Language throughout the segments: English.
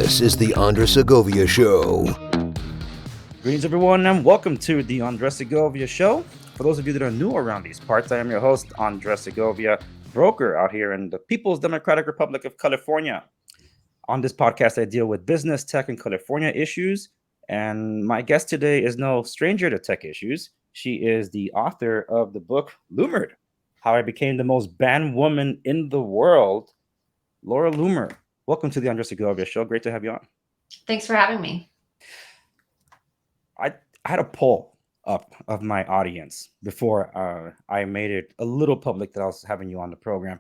This is the TheAndresSegovia Show. Greetings, everyone, and welcome to the TheAndresSegovia Show. For those of you that are new around these parts, I am your host, TheAndresSegovia, broker out here in the People's Democratic Republic of California. On this podcast, I deal with business, tech, and California issues. And my guest today is no stranger to tech issues. She is the author of the book Loomered, How I Became the Most Banned Woman in the World, Laura Loomer. Welcome to the TheAndresSegovia Show. Great to have you on. Thanks for having me. I had a poll up of my audience before I made it a little public that I was having you on the program.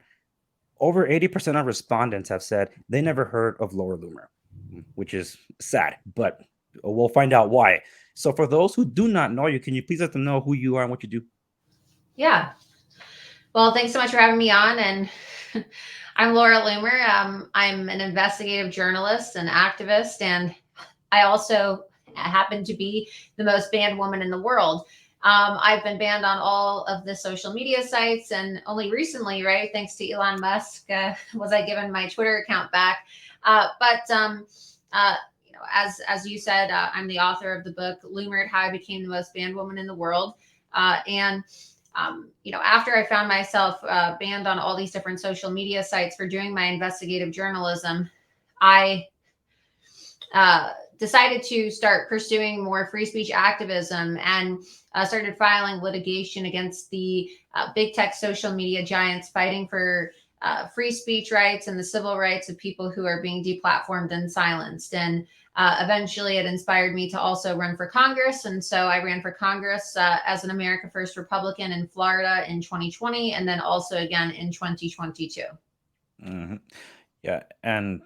Over 80% of respondents have said they never heard of Laura Loomer, which is sad, but we'll find out why. So for those who do not know you, can you please let them know who you are and what you do? Yeah. Well, thanks so much for having me on. And I'm Laura Loomer. I'm an investigative journalist and activist, and I also happen to be the most banned woman in the world. I've been banned on all of the social media sites, and only recently, right, thanks to Elon Musk, was I given my Twitter account back. As you said, I'm the author of the book Loomered, How I Became the Most Banned Woman in the World. After I found myself banned on all these different social media sites for doing my investigative journalism, I decided to start pursuing more free speech activism and started filing litigation against the big tech social media giants fighting for free speech rights and the civil rights of people who are being deplatformed and silenced. And eventually it inspired me to also run for Congress. And so I ran for Congress as an America First Republican in Florida in 2020, and then also again in 2022. Mm-hmm. Yeah. And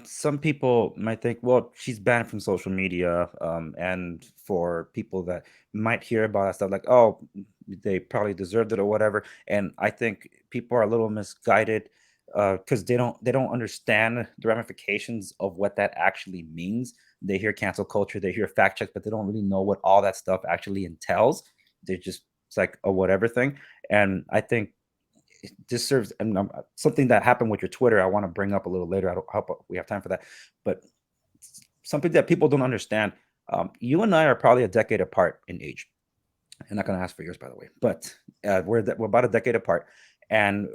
some people might think, well, she's banned from social media. And for people that might hear about that stuff, like, oh, they probably deserved it or whatever. And I think people are a little misguided because they don't understand the ramifications of what that actually means. They hear cancel culture, they hear fact checks, but they don't really know what all that stuff actually entails. It's like a whatever thing. And I think this serves and something that happened with your Twitter. I want to bring up a little later. I don't hope we have time for that, but something that people don't understand. You and I are probably a decade apart in age. I'm not going to ask for yours, by the way, but we're about a decade apart. And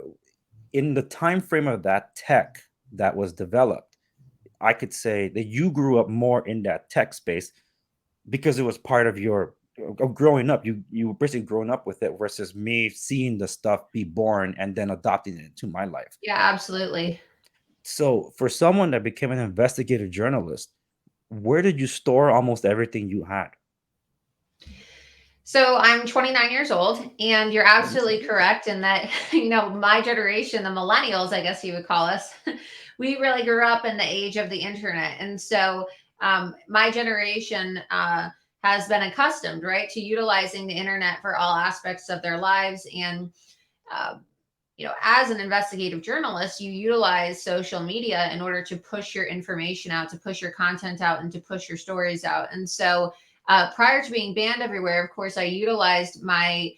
in the time frame of that tech that was developed, I could say that you grew up more in that tech space because it was part of your growing up. You were basically growing up with it versus me seeing the stuff be born and then adopting it into my life. Yeah, absolutely. So for someone that became an investigative journalist, where did you store almost everything you had? So I'm 29 years old, and you're absolutely correct in that, my generation, the millennials, I guess you would call us, we really grew up in the age of the internet. And so my generation has been accustomed, right, to utilizing the internet for all aspects of their lives. And, as an investigative journalist, you utilize social media in order to push your information out, to push your content out, and to push your stories out. And so prior to being banned everywhere, of course, I utilized my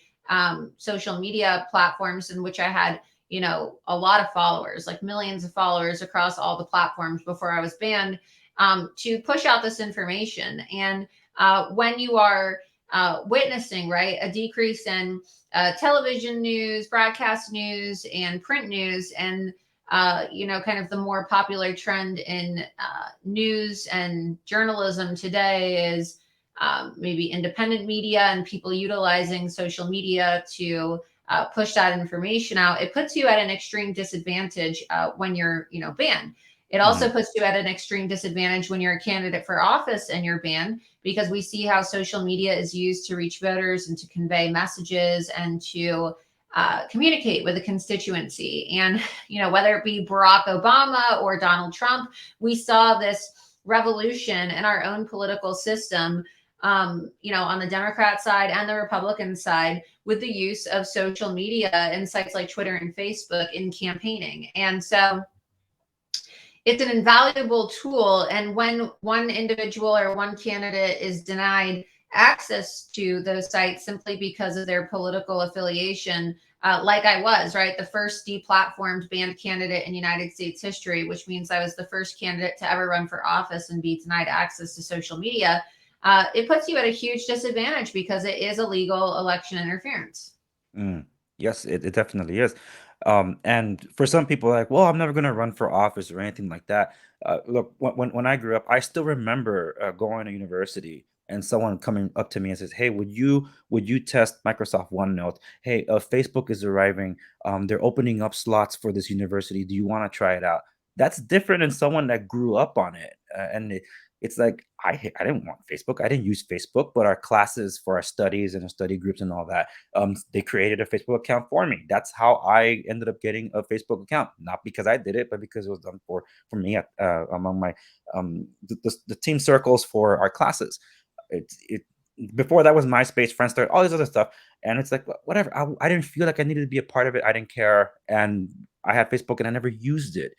social media platforms in which I had, a lot of followers, like millions of followers across all the platforms before I was banned, to push out this information. And when you are witnessing, right, a decrease in television news, broadcast news, and print news, and kind of the more popular trend in news and journalism today is maybe independent media and people utilizing social media to push that information out. It puts you at an extreme disadvantage when you're, banned. It also puts you at an extreme disadvantage when you're a candidate for office and you're banned, because we see how social media is used to reach voters and to convey messages and to communicate with a constituency. And, whether it be Barack Obama or Donald Trump, we saw this revolution in our own political system, on the Democrat side and the Republican side, with the use of social media and sites like Twitter and Facebook in campaigning. And so it's an invaluable tool. And when one individual or one candidate is denied access to those sites simply because of their political affiliation, like I was, right, the first deplatformed banned candidate in United States history, which means I was the first candidate to ever run for office and be denied access to social media. It puts you at a huge disadvantage because it is illegal election interference. Mm. Yes, it definitely is. And for some people, like, well, I'm never going to run for office or anything like that. Look, when I grew up, I still remember going to university and someone coming up to me and says, "Hey, would you test Microsoft OneNote? Hey, Facebook is arriving. They're opening up slots for this university. Do you want to try it out?" That's different than someone that grew up on it, it's like I didn't want Facebook. I didn't use Facebook, but our classes for our studies and our study groups and all that, they created a Facebook account for me. That's how I ended up getting a Facebook account, not because I did it, but because it was done for me among my the team circles for our classes. It before that was MySpace, Friendster, all this other stuff, and it's like whatever. I didn't feel like I needed to be a part of it. I didn't care, and I had Facebook, and I never used it.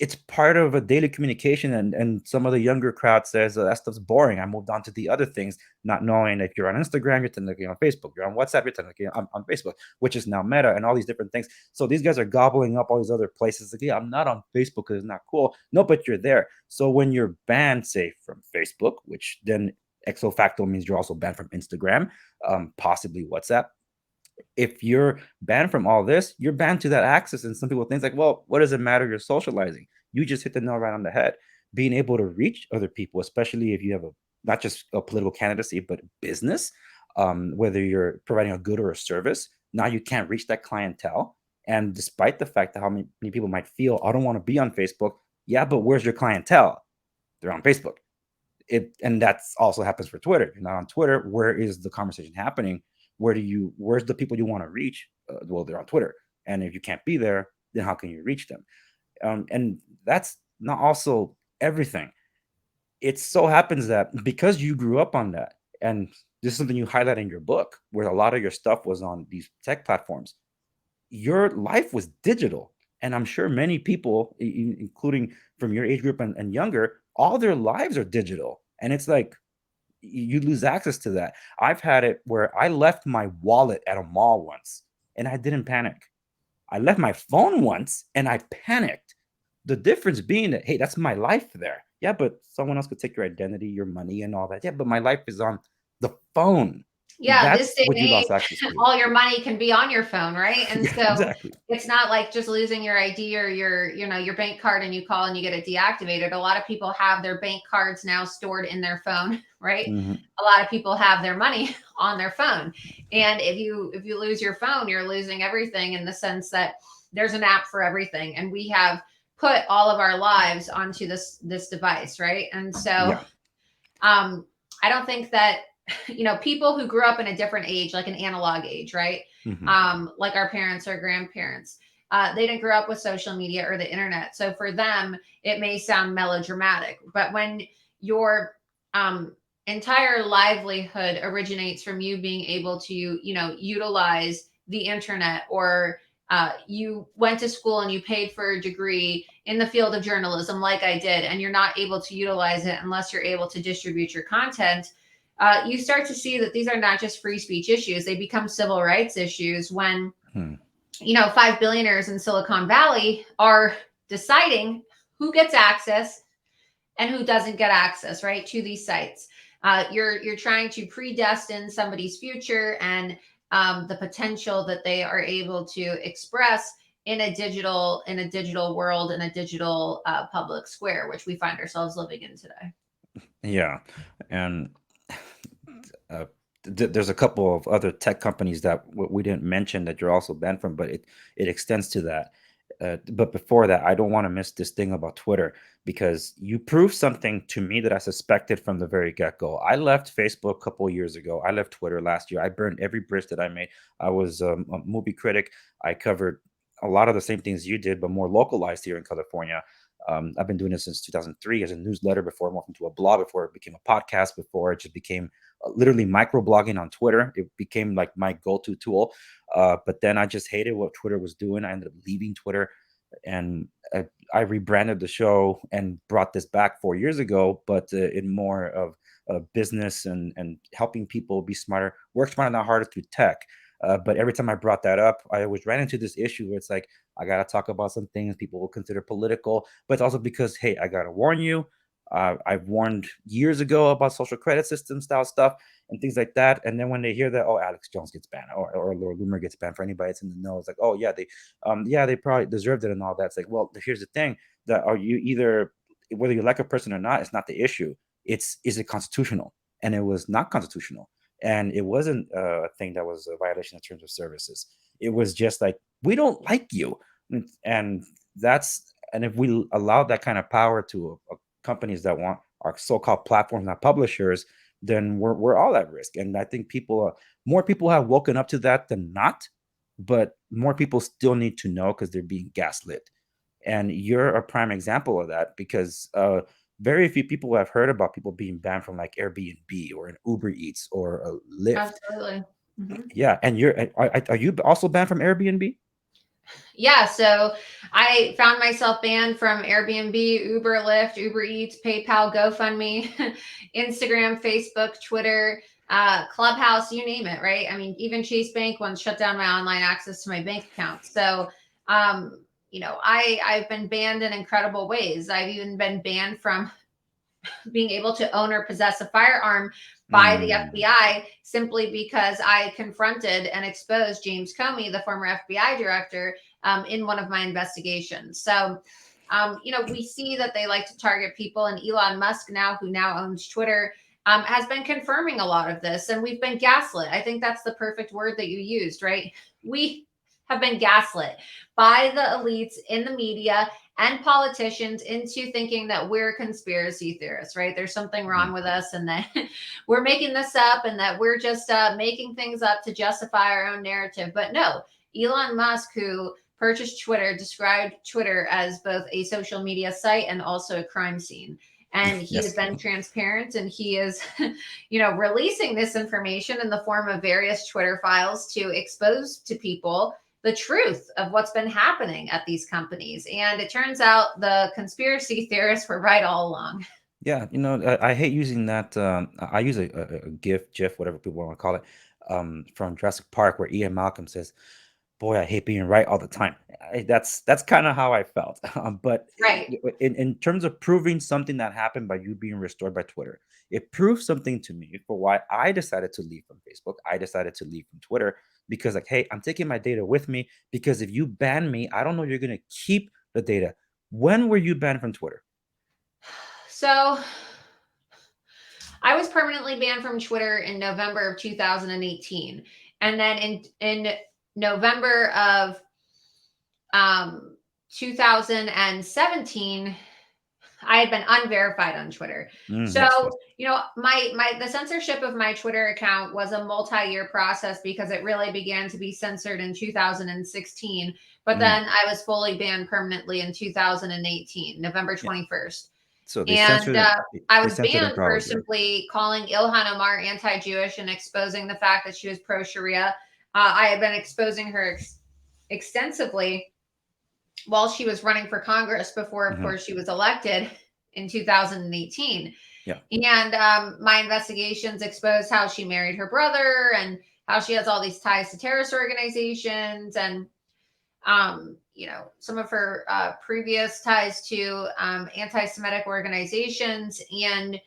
It's part of a daily communication, and some of the younger crowd says that stuff's boring. I moved on to the other things, not knowing if you're on Instagram, you're technically on Facebook, you're on WhatsApp, you're technically on Facebook, which is now Meta and all these different things. So these guys are gobbling up all these other places. Like, yeah, I'm not on Facebook because it's not cool. No, but you're there. So when you're banned, say from Facebook, which then ex facto means you're also banned from Instagram, possibly WhatsApp. If you're banned from all this, you're banned to that access. And some people think like, well, what does it matter? You're socializing. You just hit the nail right on the head. Being able to reach other people, especially if you have a not just a political candidacy, but business, whether you're providing a good or a service, now you can't reach that clientele. And despite the fact that how many people might feel, I don't want to be on Facebook. Yeah, but where's your clientele? They're on Facebook. And that's also happens for Twitter. You're not on Twitter. Where is the conversation happening? Where's the people you want to reach? Well, they're on Twitter. And if you can't be there, then how can you reach them? And that's not also everything. It so happens that because you grew up on that, and this is something you highlight in your book, where a lot of your stuff was on these tech platforms, your life was digital. And I'm sure many people, including from your age group and younger, all their lives are digital. And it's like you lose access to that. I've had it where I left my wallet at a mall once and I didn't panic. I left my phone once and I panicked. The difference being that, hey, that's my life there. Yeah, but someone else could take your identity, your money, and all that. Yeah, but my life is on the phone. Yeah, this That's day what and you age, lost access to. all your money can be on your phone, right? And Yeah, so exactly. it's not like just losing your ID or your bank card and you call and you get it deactivated. A lot of people have their bank cards now stored in their phone, right? Hmm. A lot of people have their money on their phone. And if you lose your phone, you're losing everything in the sense that there's an app for everything. And we have put all of our lives onto this device, right? And so Yeah. um I don't think that people who grew up in a different age, like an analog age, right? Hmm. Like our parents or grandparents, they didn't grow up with social media or the internet. So for them, it may sound melodramatic, but when your entire livelihood originates from you being able to, utilize the internet, or you went to school and you paid for a degree in the field of journalism, like I did, and you're not able to utilize it unless you're able to distribute your content, you start to see that these are not just free speech issues. They become civil rights issues when, Hmm. 5 billionaires in Silicon Valley are deciding who gets access and who doesn't get access, right, to these sites. You're trying to predestine somebody's future and the potential that they are able to express in a digital world, in a digital public square, which we find ourselves living in today. Yeah. And uh, there's a couple of other tech companies that we didn't mention that you're also banned from, but it extends to that. But before that, I don't want to miss this thing about Twitter, because you proved something to me that I suspected from the very get-go. I left Facebook a couple of years ago. I left Twitter last year. I burned every bridge that I made. I was a movie critic. I covered a lot of the same things you did, but more localized here in California. I've been doing this since 2003 as a newsletter, before it went into a blog, before it became a podcast, before it just became literally microblogging on Twitter. It became like my go-to tool. But then I just hated what Twitter was doing. I ended up leaving Twitter, and I rebranded the show and brought this back 4 years ago, but in more of business and helping people be smarter, work smarter, not harder through tech. But every time I brought that up, I always ran into this issue where it's like, I got to talk about some things people will consider political, but it's also because, hey, I got to warn you. I've warned years ago about social credit system style stuff and things like that. And then when they hear that, oh, Alex Jones gets banned, or Lord Loomer gets banned, for anybody that's in the know, it's like, oh yeah, they probably deserved it and all that. It's like, well, here's the thing: that are you either, whether you like a person or not, it's not the issue. It's, is it constitutional? And it was not constitutional, and it wasn't a thing that was a violation of terms of services. It was just like, we don't like you, and that's, and if we allow that kind of power to companies that want our so-called platforms, not publishers, then we're all at risk. And I think more people have woken up to that than not, but more people still need to know because they're being gaslit. And you're a prime example of that, because very few people have heard about people being banned from like Airbnb or an Uber Eats or a Lyft. Absolutely. Mhm. Yeah, and are you also banned from Airbnb? Yeah, so I found myself banned from Airbnb, Uber, Lyft, Uber Eats, PayPal, GoFundMe, Instagram, Facebook, Twitter, Clubhouse, you name it, right? I mean, even Chase Bank once shut down my online access to my bank account. So, I've been banned in incredible ways. I've even been banned from being able to own or possess a firearm by the FBI simply because I confronted and exposed James Comey, the former FBI director, in one of my investigations. So, we see that they like to target people, and Elon Musk who now owns Twitter, has been confirming a lot of this, and we've been gaslit. I think that's the perfect word that you used, right? We have been gaslit by the elites in the media and politicians into thinking that we're conspiracy theorists, right? There's something wrong with us, and that we're making this up, and that we're just making things up to justify our own narrative. But no, Elon Musk, who purchased Twitter, described Twitter as both a social media site and also a crime scene. And he has Yes. been transparent, and he is, releasing this information in the form of various Twitter files to expose to people the truth of what's been happening at these companies. And it turns out the conspiracy theorists were right all along. Yeah, I hate using that. I use a GIF, whatever people want to call it, from Jurassic Park, where Ian Malcolm says, "Boy, I hate being right all the time." That's kind of how I felt. But Right. in terms of proving something that happened by you being restored by Twitter, it proves something to me for why I decided to leave from Facebook. I decided to leave from Twitter because, like, hey, I'm taking my data with me. Because if you ban me, I don't know you're gonna keep the data. When were you banned from Twitter? So I was permanently banned from Twitter in November of 2018. And then in November of 2017, I had been unverified on Twitter. Yes, yes. So, my the censorship of my Twitter account was a multi-year process because it really began to be censored in 2016. But Mm. then I was fully banned permanently in 2018, November Yeah. 21st. So they And censored it. I They was censored banned for improbably. simply calling Ilhan Omar anti-Jewish and exposing the fact that she was pro-Sharia. I had been exposing her extensively while she was running for Congress before, of Mhm. course, she was elected in 2018. Yeah. And my investigations exposed how she married her brother and how she has all these ties to terrorist organizations, and some of her previous ties to anti-Semitic organizations. And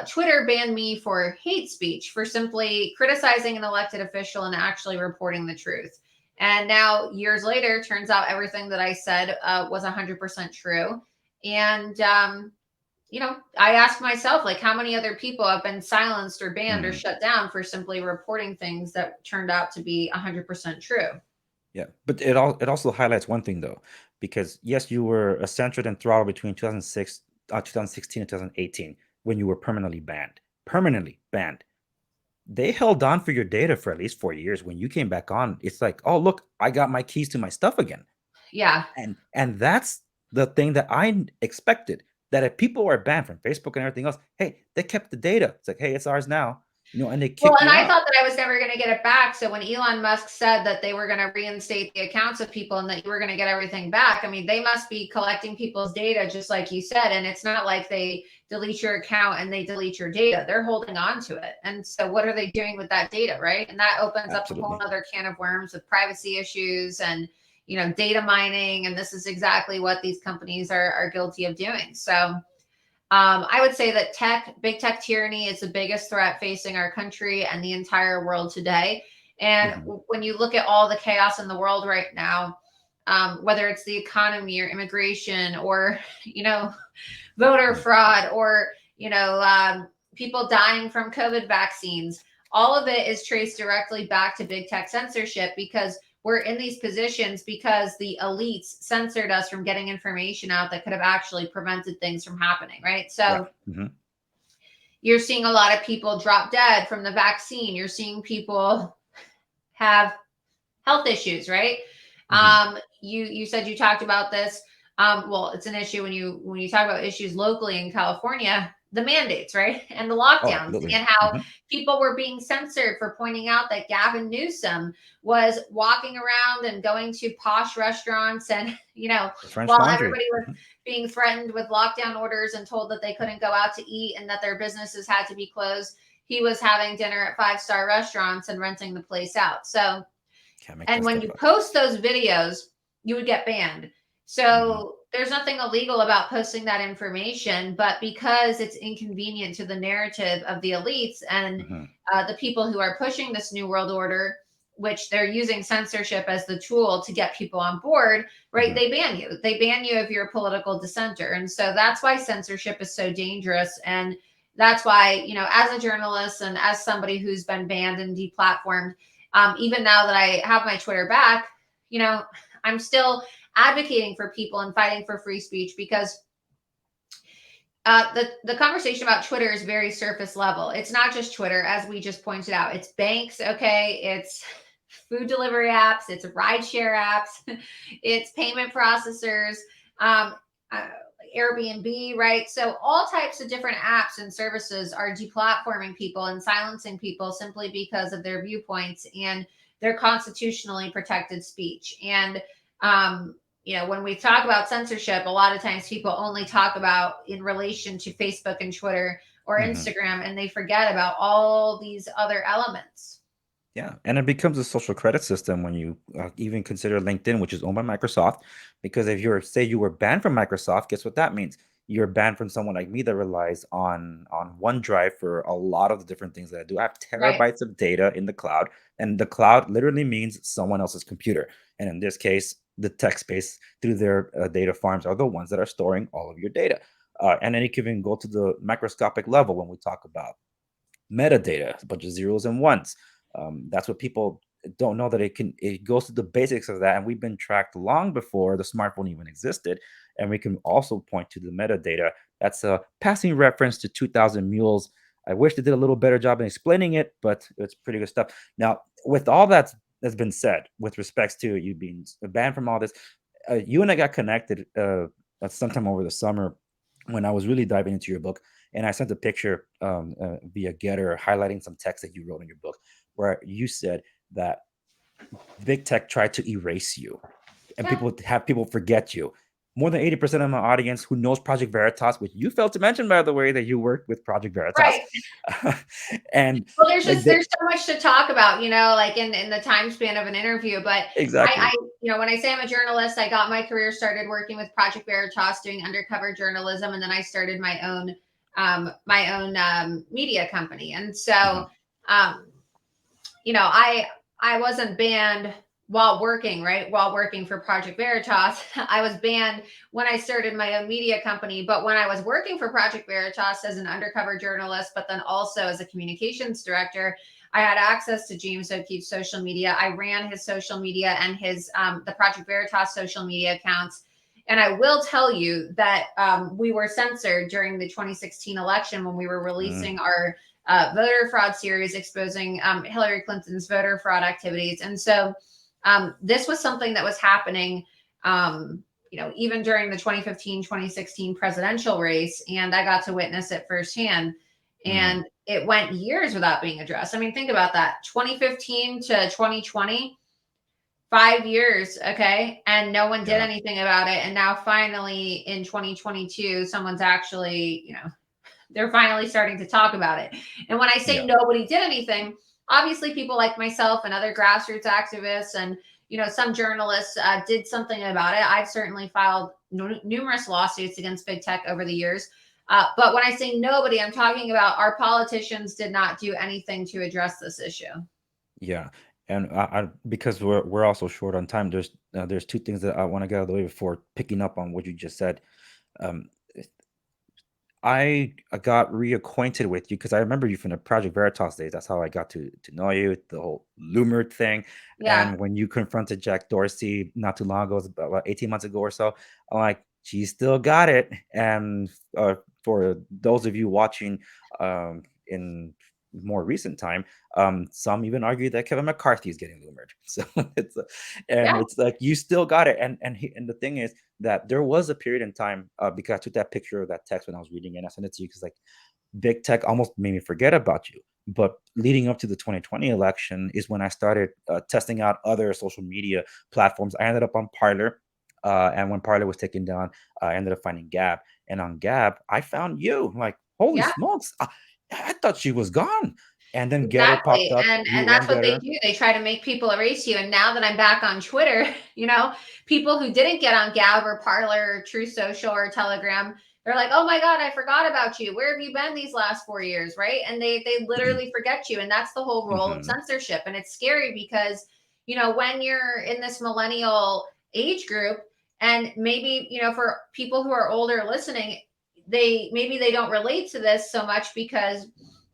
Twitter banned me for hate speech, for simply criticizing an elected official and actually reporting the truth. And now, years later, turns out everything that I said was 100% true. And I ask myself, like, how many other people have been silenced or banned or Mhm. shut down for simply reporting things that turned out to be 100% true? Yeah. But it also highlights one thing though, because yes, you were censored and throttled between 2016 and 2018 when you were permanently banned. Permanently banned. They held on for your data for at least 4 years. When you came back on, it's like, oh look, I got my keys to my stuff again. Yeah. And that's the thing that expected, that if people were banned from Facebook and everything else, hey, they kept the data. It's like, hey, it's ours now. And they Well, kicked and you I out. thought that I was never going to get it back. So when Elon Musk said that they were going to reinstate the accounts of people and that you were going to get everything back, I mean, they must be collecting people's data, just like you said. And it's not like they delete your account and they delete your data. They're holding on to it. And so what are they doing with that data, right? And that opens up a whole Absolutely. other can of worms with privacy issues and, data mining. And this is exactly what these companies are guilty of doing. So I would say that big tech tyranny is the biggest threat facing our country and the entire world today. And when you look at all the chaos in the world right now, whether it's the economy or immigration or, voter fraud or, people dying from COVID vaccines, all of it is traced directly back to big tech censorship because we're in these positions because the elites censored us from getting information out that could have actually prevented things from happening, right? So you're seeing a lot of people drop dead from the vaccine. You're seeing people have health issues, right? You said you talked about this. Well, it's an issue when you talk about issues locally in California, the mandates, right? And the Oh, lockdowns absolutely. and how people were being censored for pointing out that Gavin Newsom was walking around and going to posh restaurants and, French while Laundry. everybody was being threatened with lockdown orders and told that they couldn't go out to eat and that their businesses had to be closed, he was having dinner at 5-star restaurants and renting the place out. So, Can't make and that when stuff you up. post those videos, you would get banned. So there's nothing illegal about posting that information, but because it's inconvenient to the narrative of the elites and the people who are pushing this new world order, which they're using censorship as the tool to get people on board, right? They ban you. They ban you if you're a political dissenter. And so that's why censorship is so dangerous. And that's why, as a journalist and as somebody who's been banned and deplatformed, even now that I have my Twitter back, I'm still advocating for people and fighting for free speech because the conversation about Twitter is very surface level. It's not just Twitter, as we just pointed out. It's banks, okay? It's food delivery apps. It's rideshare apps. It's payment processors, Airbnb, right? So all types of different apps and services are deplatforming people and silencing people simply because of their viewpoints and their constitutionally protected speech. And when we talk about censorship, a lot of times people only talk about in relation to Facebook and Twitter or Instagram, and they forget about all these other elements. Yeah, and it becomes a social credit system when you even consider LinkedIn, which is owned by Microsoft. Because if you were banned from Microsoft, guess what that means? You're banned from someone like me that relies on OneDrive for a lot of the different things that I do. I have Right. terabytes of data in the cloud, and the cloud literally means someone else's computer. And in this case, the tech space through their data farms are the ones that are storing all of your data. And then it can even go to the microscopic level when we talk about metadata, a bunch of zeros and ones. That's what people don't know, that it goes to the basics of that. And we've been tracked long before the smartphone even existed. And we can also point to the metadata. That's a passing reference to 2000 Mules. I wish they did a little better job in explaining it, but it's pretty good stuff. Now, with all that's been said with respects to you being banned from all this, you and I got connected sometime over the summer when I was really diving into your book, and I sent a picture via Getter highlighting some text that you wrote in your book, where you said that big tech tried to erase you, and Yeah. people forget you. More than 80% of my audience who knows Project Veritas, which you failed to mention, by the way, that you worked with Project Veritas, Right. and Well, there's like there's so much to talk about, like in the time span of an interview. But exactly. when I say I'm a journalist, I got my career started working with Project Veritas doing undercover journalism, and then I started my own media company. And so, um, I wasn't banned while working, right? While working for Project Veritas. I was banned when I started my own media company. But when I was working for Project Veritas as an undercover journalist, but then also as a communications director, I had access to James O'Keefe's social media. I ran his social media and his the Project Veritas social media accounts. And I will tell you that we were censored during the 2016 election when we were releasing our voter fraud series exposing Hillary Clinton's voter fraud activities. And so this was something that was happening, even during the 2015, 2016 presidential race. And I got to witness it firsthand. Mm, And it went years without being addressed. I mean, think about that. 2015 to 2020, 5 years, okay? And no one did yeah. anything about it. And now finally in 2022, someone's actually, they're finally starting to talk about it. And when I say Yeah. nobody did anything, obviously people like myself and other grassroots activists and some journalists did something about it. I've certainly filed numerous lawsuits against big tech over the years. But when I say nobody, I'm talking about our politicians did not do anything to address this issue. Yeah, and because we're also short on time. There's two things that I want to get out of the way before picking up on what you just said. Um, I got reacquainted with you because I remember you from the Project Veritas days. That's how I got to know you, the whole Loomered thing. Yeah. And when you confronted Jack Dorsey not too long ago, it was about 18 months ago or so, I'm like, she still got it. And for those of you watching in more recent time, some even argue that Kevin McCarthy is getting Loomered. So and Yeah. it's like you still got it. And the thing is, that there was a period in time because I took that picture of that text when I was reading it and I sent it to you because like big tech almost made me forget about you. But leading up to the 2020 election is when I started testing out other social media platforms. I ended up on Parler. And when Parler was taken down, I ended up finding Gab. And on Gab, I found you. I'm like, holy Yeah. smokes. I thought she was gone. And then Getter popped Exactly. up. And You were on that's what they Getter. do. They try to make people erase you. And now that I'm back on Twitter, people who didn't get on Gab or Parler or True Social or Telegram, they're like, "Oh my God, I forgot about you. Where have you been these last 4 years?" Right? And they literally forget you. And that's the whole role of Hmm. censorship. And it's scary because, when you're in this millennial age group, and maybe, for people who are older listening, they don't relate to this so much because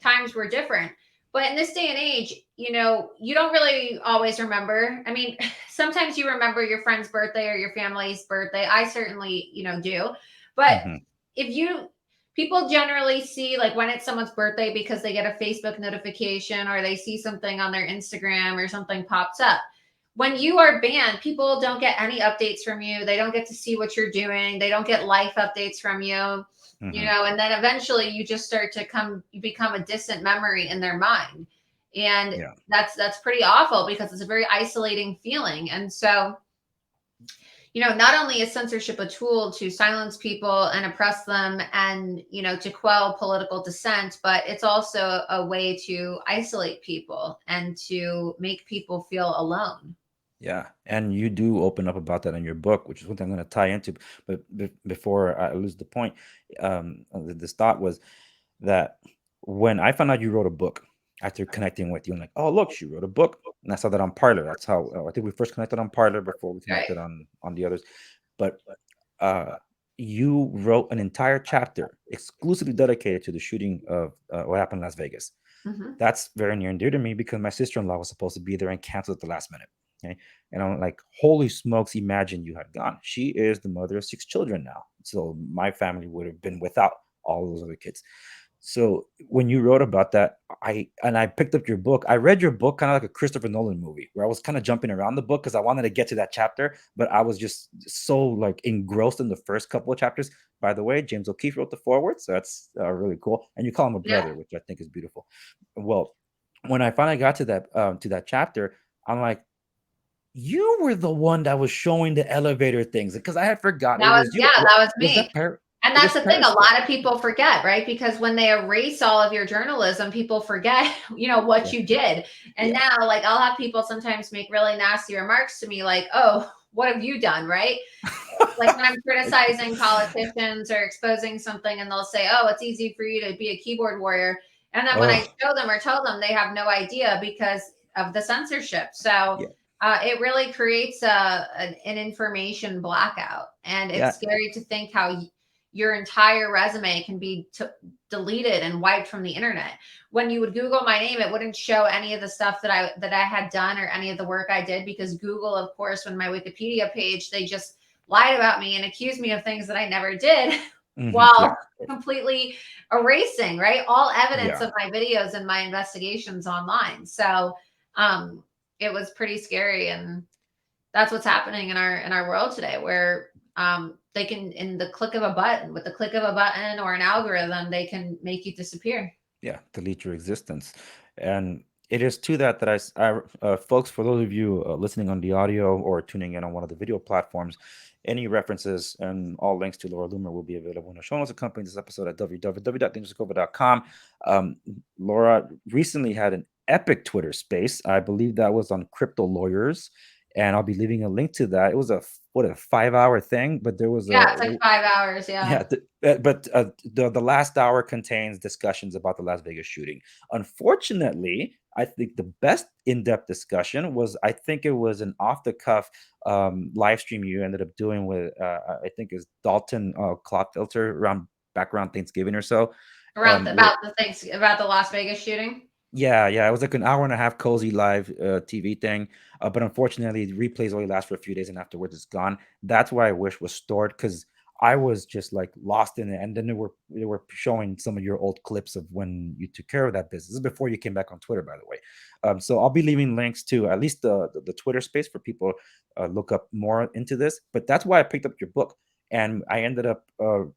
times were different. But in this day and age, you don't really always remember. I mean, sometimes you remember your friend's birthday or your family's birthday. I certainly, do. But Hmm. if you people generally see like when it's someone's birthday because they get a Facebook notification or they see something on their Instagram or something pops up. When you are banned, people don't get any updates from you. They don't get to see what you're doing. They don't get life updates from you, Hmm. and then eventually you just start to you become a distant memory in their mind. And Yeah. that's pretty awful because it's a very isolating feeling. And so, not only is censorship a tool to silence people and oppress them and, to quell political dissent, but it's also a way to isolate people and to make people feel alone. Yeah, and you do open up about that in your book, which is one thing I'm going to tie into. But before I lose the point, this thought was that when I found out you wrote a book after connecting with you, I'm like, oh look, she wrote a book, and I saw that on Parler. That's how I think we first connected on Parler before we Right. connected on the others. But uh, you wrote an entire chapter exclusively dedicated to the shooting of what happened in Las Vegas. Hmm. That's very near and dear to me because my sister-in-law was supposed to be there and canceled at the last minute. Okay. And I'm like, holy smokes, imagine you had gone. She is the mother of 6 children now. So my family would have been without all those other kids. So when you wrote about that, I picked up your book. I read your book kind of like a Christopher Nolan movie where I was kind of jumping around the book because I wanted to get to that chapter, but I was just so like engrossed in the first couple of chapters. By the way, James O'Keefe wrote the foreword, so that's really cool. And you call him a Yeah. brother, which I think is beautiful. Well, when I finally got to that chapter, I'm like, you were the one that was showing the elevator things because I had forgotten it was you. That was Was me. that Paris? And It that's was the thing, a Paris. lot of people forget, right? Because when they erase all of your journalism, people forget, what Yeah, you did. And yeah. now, like, I'll have people sometimes make really nasty remarks to me, like, "Oh, what have you done?" Right? Like when I'm criticizing politicians or exposing something, and they'll say, "Oh, it's easy for you to be a keyboard warrior." And then when I Oh, show them or tell them, they have no idea because of the censorship. So yeah, it really creates an information blackout. And yeah. it's scary to think how your entire resume can be deleted and wiped from the internet. When you would Google my name, it wouldn't show any of the stuff that I had done or any of the work I did because Google, of course, when my Wikipedia page, they just lied about me and accused me of things that I never did Yeah, while completely erasing, right? All evidence yeah, of my videos and my investigations online. So um, it was pretty scary. And that's what's happening in our world today, where they can, in the click of a button, with the click of a button or an algorithm, they can make you disappear. Yeah, delete your existence. And it is to that that folks, for those of you listening on the audio or tuning in on one of the video platforms, any references and all links to Laura Loomer will be available in the show notes accompanying this episode at www.TheAndresSegovia.com. Laura recently had an epic Twitter space. I believe that was on crypto lawyers, and I'll be leaving a link to that. It was a 5 hour thing, but there was Yeah, it's like 5 hours. yeah, Yeah. but the last hour contains discussions about the Las Vegas shooting. Unfortunately, I think the best in-depth discussion was, I think it was an off-the-cuff live stream you ended up doing with I think is Dalton Clotfilter around back around Thanksgiving or so. Around Where about the things about the Las Vegas shooting. yeah, yeah, it was like an hour and a half cozy live TV thing, but unfortunately, the replays only last for a few days, and afterwards it's gone. That's why I wish was stored because I was just like lost in it. And then they were showing some of your old clips of when you took care of that business. This is before you came back on Twitter, by the way. So I'll be leaving links to at least the Twitter space for people look up more into this. But that's why I picked up your book, and I ended up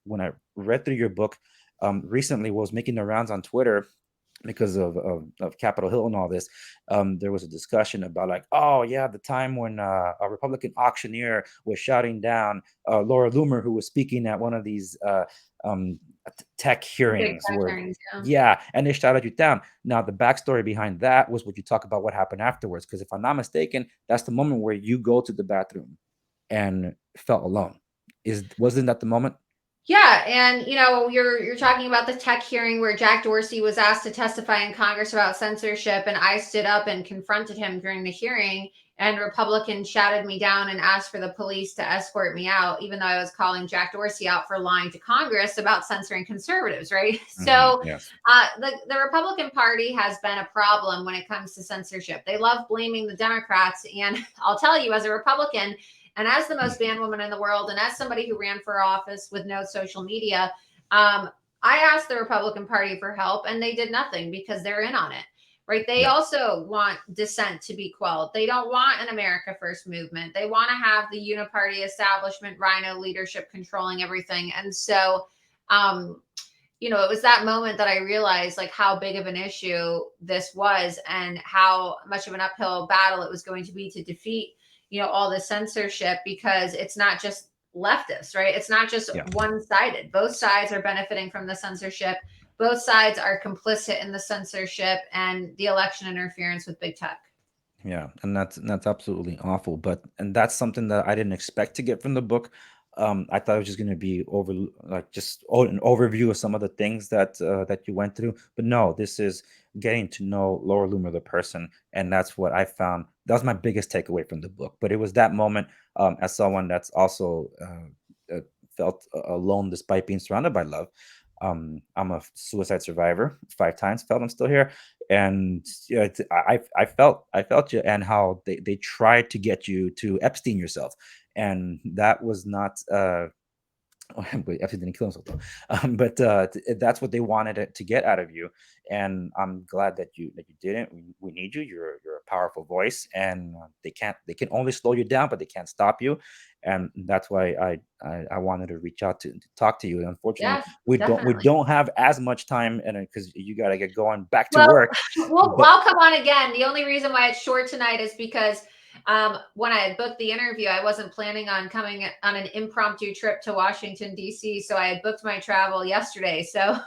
when I read through your book recently, was making the rounds on Twitter because of Capitol Hill and all this. There was a discussion about like, oh yeah, the time when a Republican auctioneer was shouting down Laura Loomer, who was speaking at one of these um, tech Big hearings, tech where hearings, yeah. yeah, and they shouted you down. Now the backstory behind that was what you talk about what happened afterwards, because if I'm not mistaken, that's the moment where you go to the bathroom and felt alone. Wasn't that the moment? Yeah, and you're talking about the tech hearing where Jack Dorsey was asked to testify in Congress about censorship, and I stood up and confronted him during the hearing, and Republicans shouted me down and asked for the police to escort me out, even though I was calling Jack Dorsey out for lying to Congress about censoring conservatives, right? So Yes. the Republican Party has been a problem when it comes to censorship. They love blaming the Democrats, and I'll tell you, as a Republican, and as the most banned woman in the world, and as somebody who ran for office with no social media, I asked the Republican Party for help, and they did nothing because they're in on it, right? They Yeah. also want dissent to be quelled. They don't want an America First movement. They want to have the uniparty establishment, rhino leadership controlling everything. And so, it was that moment that I realized like how big of an issue this was and how much of an uphill battle it was going to be to defeat, all the censorship, because it's not just leftists, right? It's not just Yeah. one-sided. Both sides are benefiting from the censorship. Both sides are complicit in the censorship and the election interference with big tech. Yeah, and that's absolutely awful. And that's something that I didn't expect to get from the book. I thought it was just going to be an overview of some of the things that you went through. But no, this is getting to know Laura Loomer, the person, and that's what I found. That was my biggest takeaway from the book. But it was that moment, as someone that's also felt alone despite being surrounded by love. I'm a suicide survivor 5 times. Felt I'm still here, and yeah, I felt you, and how they tried to get you to Epstein yourself, and that was not wait, Epstein didn't kill himself though. But that's what they wanted to get out of you, and I'm glad that you didn't. We need you. You're a powerful voice, and they can only slow you down, but they can't stop you, and that's why I wanted to reach out to talk to you. And unfortunately, Yes, we definitely. don't have as much time, and because you got to get going back to Well, work, but I'll come on again. The only reason why it's short tonight is because when I had booked the interview, I wasn't planning on coming on an impromptu trip to Washington, D.C. So I had booked my travel yesterday. So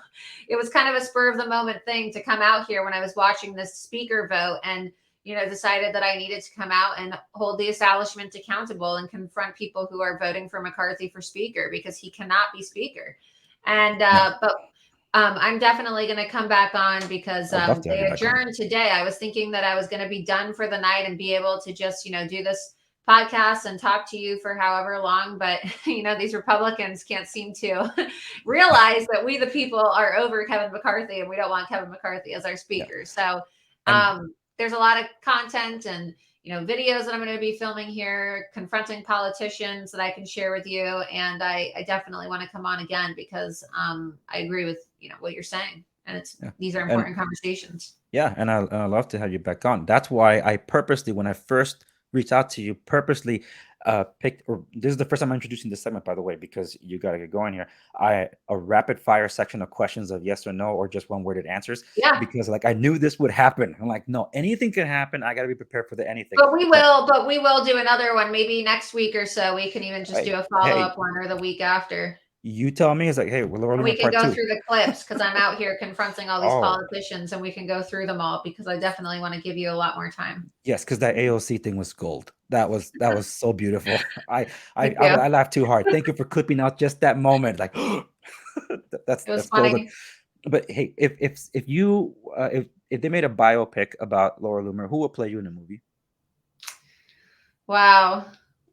it was kind of a spur of the moment thing to come out here when I was watching this speaker vote, and decided that I needed to come out and hold the establishment accountable and confront people who are voting for McCarthy for speaker, because he cannot be speaker. And no, but I'm definitely going to come back on because I'd love to have they you back on. adjourned today. I was thinking that I was going to be done for the night and be able to just, do this podcast and talk to you for however long. But, these Republicans can't seem to realize that we, the people, are over Kevin McCarthy, and we don't want Kevin McCarthy as our Yeah, speaker. So and there's a lot of content and, videos that I'm going to be filming here, confronting politicians that I can share with you. And I definitely want to come on again because I agree with, what you're saying. And yeah, these are and important conversations. yeah, and I love to have you back on. That's why I purposely, when I first reached out to you, purposely picked, or this is the first time I'm introducing this segment, by the way, because you got to get going here. A rapid fire section of questions of yes or no or just one worded answers, Yeah. because like I knew this would happen. I'm like, no, anything can happen. I got to be prepared for the anything. But we will do another one maybe next week or so. We can even just Hey, do a follow hey, up one or the week after. you tell me. It's like, hey, we're And we Loomer can part go two. through the clips because I'm out here confronting all these Oh, politicians and we can go through them all because I definitely want to give you a lot more time. yes, because that AOC thing was gold. That was so beautiful. I I Thank I, you. I laughed too hard. Thank you for clipping out just that moment. Like, that's It was that's golden. funny. But hey, if you if they made a biopic about Laura Loomer, who will play you in the movie? Wow.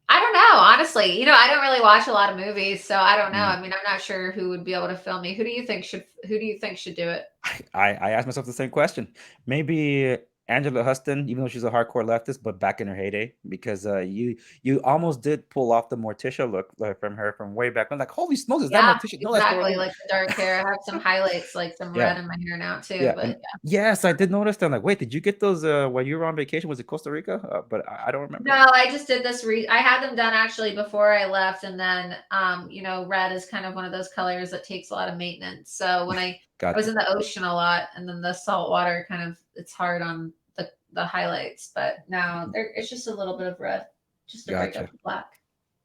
I don't know, honestly. I don't really watch a lot of movies, so I don't know. Mm. I mean, I'm not sure who would be able to film me. Who do you think should do it? I asked myself the same question. Maybe Angela Huston, even though she's a hardcore leftist, but back in her heyday, because you almost did pull off the Morticia look from her from way back when. Like, holy smokes, is that Yeah, Morticia? No, that's Laura exactly. Loomer. Like the dark hair. I have some highlights, like some Yeah, red in my hair now too. yeah, and But yes, I did notice that. I'm like, wait, did you get those while you were on vacation? Was it Costa Rica? But I don't remember. no, I just did this I had them done actually before I left, and then red is kind of one of those colors that takes a lot of maintenance. So when I was Gotcha, in the ocean a lot, and then the salt water kind of it's hard on the highlights, but now it's just a little bit of red, just to break up gotcha. the black.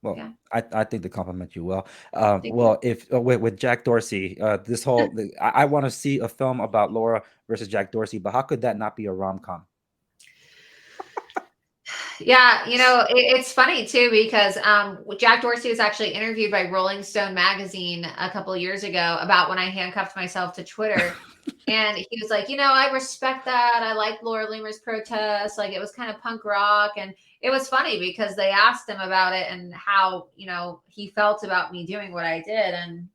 Well, Yeah, I think they compliment you well. thank you. Well, if with Jack Dorsey, I want to see a film about Laura versus Jack Dorsey, but how could that not be a rom com? Yeah, it's funny too because Jack Dorsey was actually interviewed by Rolling Stone magazine a couple of years ago about when I handcuffed myself to Twitter. And he was like, I respect that. I like Laura Loomer's protest. Like it was kind of punk rock. And it was funny because they asked him about it and how, he felt about me doing what I did. And,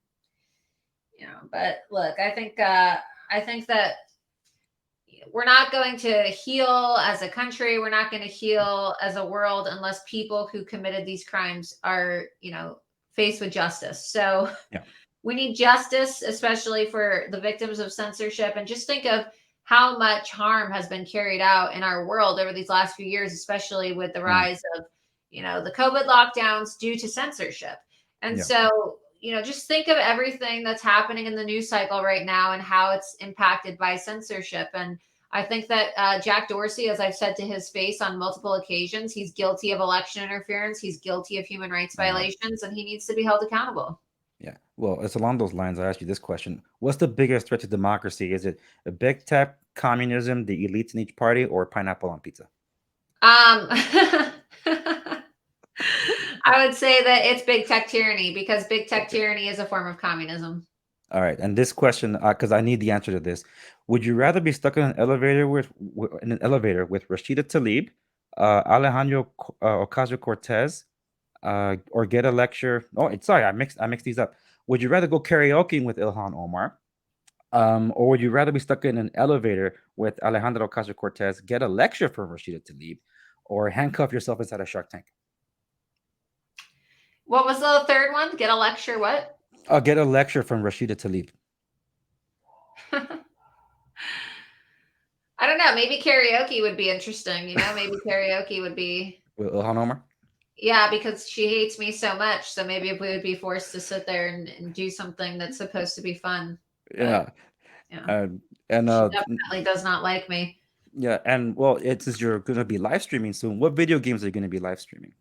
but look, I think that we're not going to heal as a country. We're not going to heal as a world unless people who committed these crimes are, faced with justice. So Yeah. we need justice, especially for the victims of censorship. And just think of how much harm has been carried out in our world over these last few years, especially with the Mm, rise of, the COVID lockdowns due to censorship. And yeah. so, just think of everything that's happening in the news cycle right now and how it's impacted by censorship. And I think that Jack Dorsey, as I've said to his face on multiple occasions, he's guilty of election interference. He's guilty of human rights Uh, violations, and he needs to be held accountable. yeah. Well, it's along those lines. I ask you this question: what's the biggest threat to democracy? Is it a big tech, communism, the elites in each party, or pineapple on pizza? I would say that it's big tech tyranny because big tech Okay. tyranny is a form of communism. All right, and this question, because I need the answer to this: would you rather be stuck in an elevator with Rashida Tlaib, Alejandro Ocasio Cortez, or get a lecture? Oh, sorry, I mixed these up. Would you rather go karaoke with Ilhan Omar, or would you rather be stuck in an elevator with Alejandro Ocasio Cortez, get a lecture from Rashida Tlaib, or handcuff yourself inside a Shark Tank? What was the third one? Get a lecture? What? Get a lecture from Rashida Tlaib. I don't know. Maybe karaoke would be interesting. Maybe karaoke would be, With Ilhan Omar? yeah, because she hates me so much. So maybe if we would be forced to sit there and do something that's supposed to be fun. But, Yeah. yeah, Uh, and she definitely does not like me. yeah, and well, it's since you're gonna be live streaming soon. What video games are you gonna be live streaming?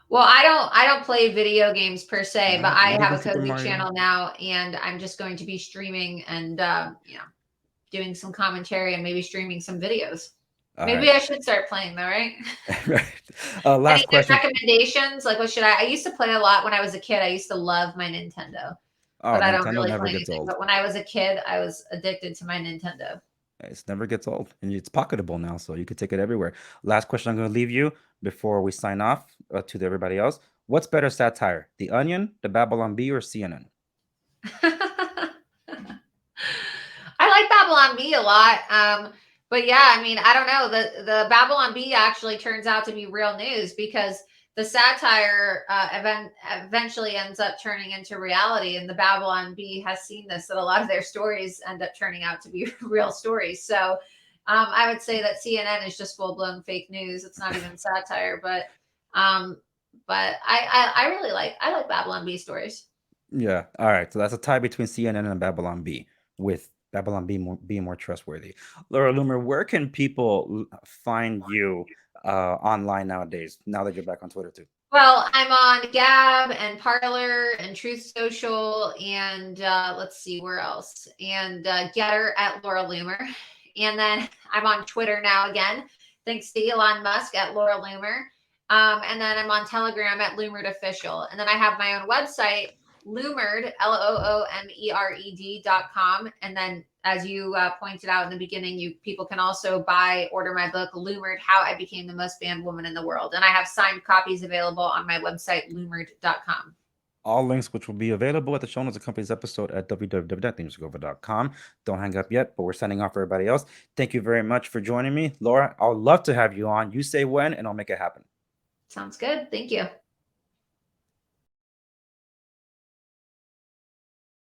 Well, I don't play video games per se, but I Not have even a Super Kobe Mario. channel now, and I'm just going to be streaming and doing some commentary and maybe streaming some videos. All Maybe right. I should start playing though, right? Right. Any Last good question. recommendations? Like what should I used to play a lot when I was a kid. I used to love my Nintendo, Oh, but I don't Nintendo really never play gets anything. old. But when I was a kid, I was addicted to my Nintendo. It never gets old, and it's pocketable now, so you could take it everywhere. Last question I'm going to leave you before we sign off everybody else. What's better satire, The Onion, The Babylon Bee, or CNN? I like Babylon Bee a lot. But yeah, I mean, I don't know. The Babylon Bee actually turns out to be real news because the satire eventually ends up turning into reality. And the Babylon Bee has seen this, that a lot of their stories end up turning out to be real stories. So I would say that CNN is just full blown fake news. It's not even satire, but But I really I like Babylon Bee stories. Yeah. All right. So that's a tie between CNN and Babylon Bee, with Babylon Bee being more trustworthy. Laura Loomer, where can people find you online nowadays? Now that you're back on Twitter too. Well, I'm on Gab and Parler and Truth Social and let's see where else, and Getter at Laura Loomer, and then I'm on Twitter now again, thanks to Elon Musk, at Laura Loomer, and then I'm on Telegram at Loomered Official, and then I have my own website, Loomered, LOOMERED.com, and then as you pointed out in the beginning, people can also order my book, Loomered, How I Became the Most Banned Woman in the World. And I have signed copies available on my website, Loomered.com. All links which will be available at the show notes accompanies episode at www.TheAndresSegovia.com. Don't hang up yet, but we're signing off for everybody else. Thank you very much for joining me. Laura, I'd love to have you on. You say when, and I'll make it happen. Sounds good. Thank you.